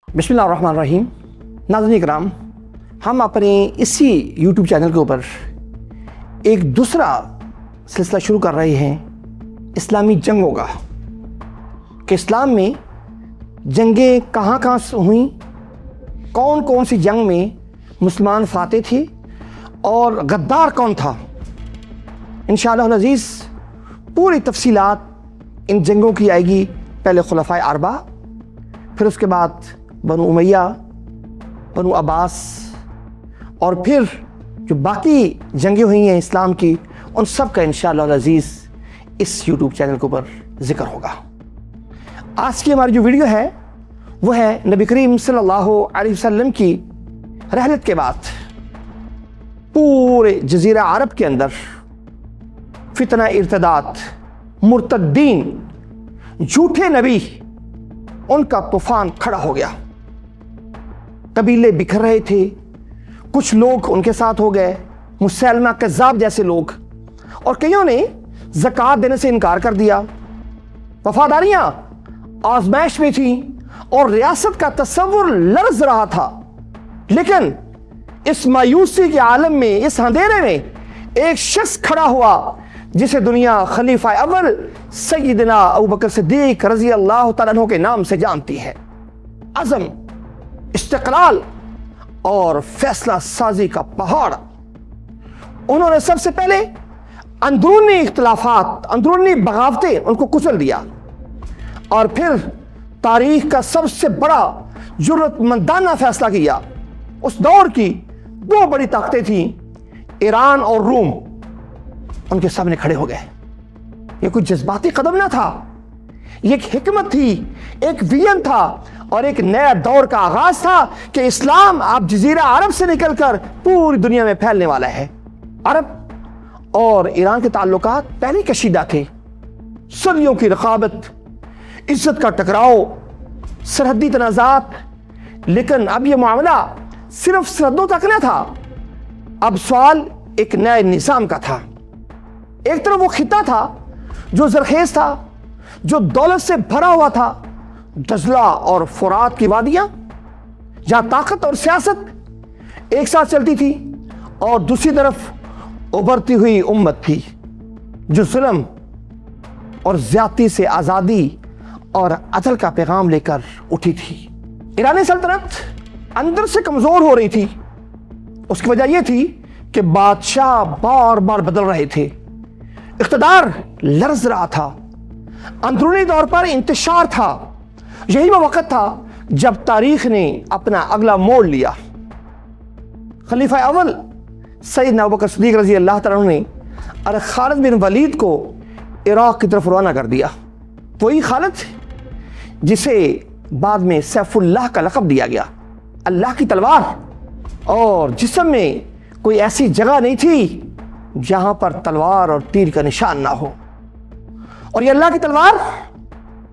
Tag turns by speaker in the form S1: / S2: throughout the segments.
S1: बिस्मिल्लाहिर्रहमानिर्रहीम। नाज़रीन इकराम, हम अपने इसी यूट्यूब चैनल के ऊपर एक दूसरा सिलसिला शुरू कर रहे हैं इस्लामी जंगों का, कि इस्लाम में जंगें कहाँ कहाँ हुई, कौन कौन सी जंग में मुसलमान फाते थे और गद्दार कौन था। इंशाअल्लाह अज़ीज़ पूरी तफसीलात इन जंगों की आएगी। पहले खुलफाए अरबा, फिर उसके बाद बनु उमैया, बनु अब्बास, और फिर जो बाकी जंगें हुई हैं इस्लाम की, उन सब का इंशाअल्लाह अज़ीज़ इस यूट्यूब चैनल के ऊपर ज़िक्र होगा। आज की हमारी जो वीडियो है वो है नबी करीम सल्लल्लाहु अलैहि वसल्लम की रहलत के बाद पूरे जज़ीरा अरब के अंदर फितना, इर्तिदाद, मुर्तद्दीन, झूठे नबी, उनका तूफान खड़ा हो गया। कबीले बिखर रहे थे, कुछ लोग उनके साथ हो गए, मुसैलमा कज़्ज़ाब जैसे लोग, और कईयों ने ज़कात देने से इनकार कर दिया। वफादारियां आजमाइश में थी और रियासत का तस्वुर लर्ज़ रहा था। लेकिन इस मायूसी के आलम में, इस अंधेरे में एक शख्स खड़ा हुआ जिसे दुनिया खलीफा अव्वल सैयदना अबू बकर सिद्दीक रज़ी अल्लाह तआला अन्हु के नाम से जानती है। अज़म, इस्तिक़लाल और फैसला साजी का पहाड़। उन्होंने सबसे पहले अंदरूनी इख्तिलाफात, अंदरूनी बगावतें, उनको कुचल दिया, और फिर तारीख का सबसे बड़ा जुर्रतमंदाना फैसला किया। उस दौर की दो बड़ी ताकतें थीं, ईरान और रूम, उनके सामने खड़े हो गए। ये कोई जज्बाती कदम ना था, ये एक हिकमत थी, एक विजन था, और एक नया दौर का आगाज था कि इस्लाम अब जजीरा अरब से निकलकर पूरी दुनिया में फैलने वाला है। अरब और ईरान के ताल्लुकात पहले कशीदा थे, सदियों की रकाबत, इज्जत का टकराव, सरहदी तनाज़ात। लेकिन अब यह मामला सिर्फ सरहदों तक न था, अब सवाल एक नए निज़ाम का था। एक तरफ वो खिता था जो ज़रखेज़ था, जो दौलत से भरा हुआ था, दजला और फुरात की वादियां, जहां ताकत और सियासत एक साथ चलती थी, और दूसरी तरफ उभरती हुई उम्मत थी जो जुल्म और ज्यादती से आज़ादी और अदल का पैगाम लेकर उठी थी। ईरानी सल्तनत अंदर से कमज़ोर हो रही थी। उसकी वजह यह थी कि बादशाह बार बार बदल रहे थे, इख्तिदार लर्ज़ रहा था, अंदरूनी तौर पर इंतशार था। यही वो वक़्त था जब तारीख ने अपना अगला मोड़ लिया। खलीफा अव्वल सैयदना अबू बकर सिद्दीक रज़ी अल्लाह तआला अन्हु ने अरे खालिद बिन वलीद को इराक़ की तरफ रवाना कर दिया। वही खालिद जिसे बाद में सैफुल्लाह का लक़ब दिया गया, अल्लाह की तलवार, और जिस्म में कोई ऐसी जगह नहीं थी जहां पर तलवार और तीर का निशान ना हो। और ये अल्लाह की तलवार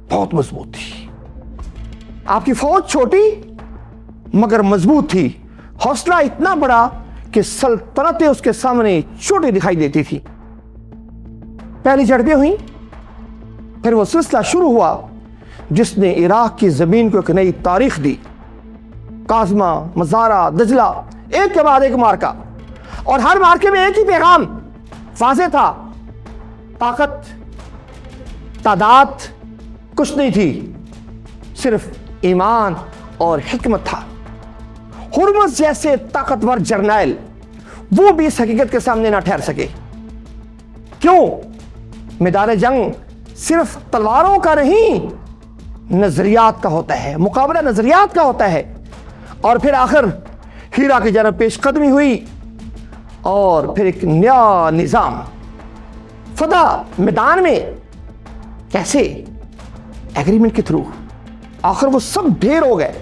S1: बहुत मजबूत थी। आपकी फौज छोटी मगर मजबूत थी, हौसला इतना बड़ा कि सल्तनतें उसके सामने छोटी दिखाई देती थी। पहली झड़पें हुई, फिर वो सिलसिला शुरू हुआ जिसने इराक की जमीन को एक नई तारीख दी। काज़मा, मज़ारा, दजला, एक के बाद एक मार्का, और हर मार्के में एक ही पैगाम वाज़ेह था। ताकत, तादाद कुछ नहीं थी, सिर्फ ईमान और हिकमत था। हुर्मुज़ जैसे ताकतवर जर्नैल वो भी इस हकीकत के सामने ना ठहर सके। क्यों? मैदान जंग सिर्फ तलवारों का नहीं, नजरियात का होता है, मुकाबला नजरियात का होता है। और फिर आखिर हीरा की जानब पेशकदमी हुई, और फिर एक नया निज़ाम फदा मैदान में। कैसे? एग्रीमेंट के थ्रू। आखिर वो सब ढेर हो गए,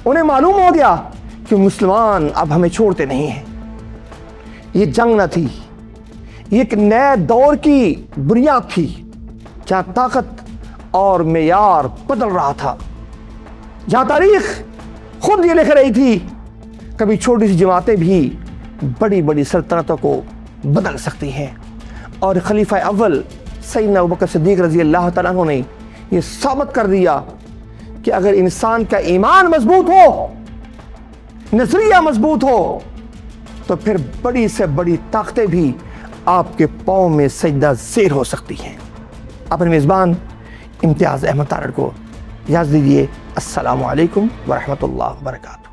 S1: उन्हें मालूम हो गया कि मुसलमान अब हमें छोड़ते नहीं हैं। ये जंग न थी, ये एक नए दौर की बुनियाद थी, जहां ताकत और मेयार बदल रहा था, जहां तारीख खुद ये लिख रही थी कभी छोटी सी जमातें भी बड़ी बड़ी सल्तनतों को बदल सकती हैं। और खलीफा अव्वल सैयदना अबू बकर सिद्दीक रज़ी अल्लाह तआला अन्हु ने यह साबित कर दिया کہ اگر انسان کا ایمان مضبوط ہو، نظریہ مضبوط ہو، تو پھر بڑی سے بڑی طاقتیں بھی آپ کے پاؤں میں سجدہ زیر ہو سکتی ہیں۔ اپنے میزبان امتیاز احمد تارڑ کو اجازت دیجیے۔ السلام علیکم ورحمۃ اللہ وبرکاتہ۔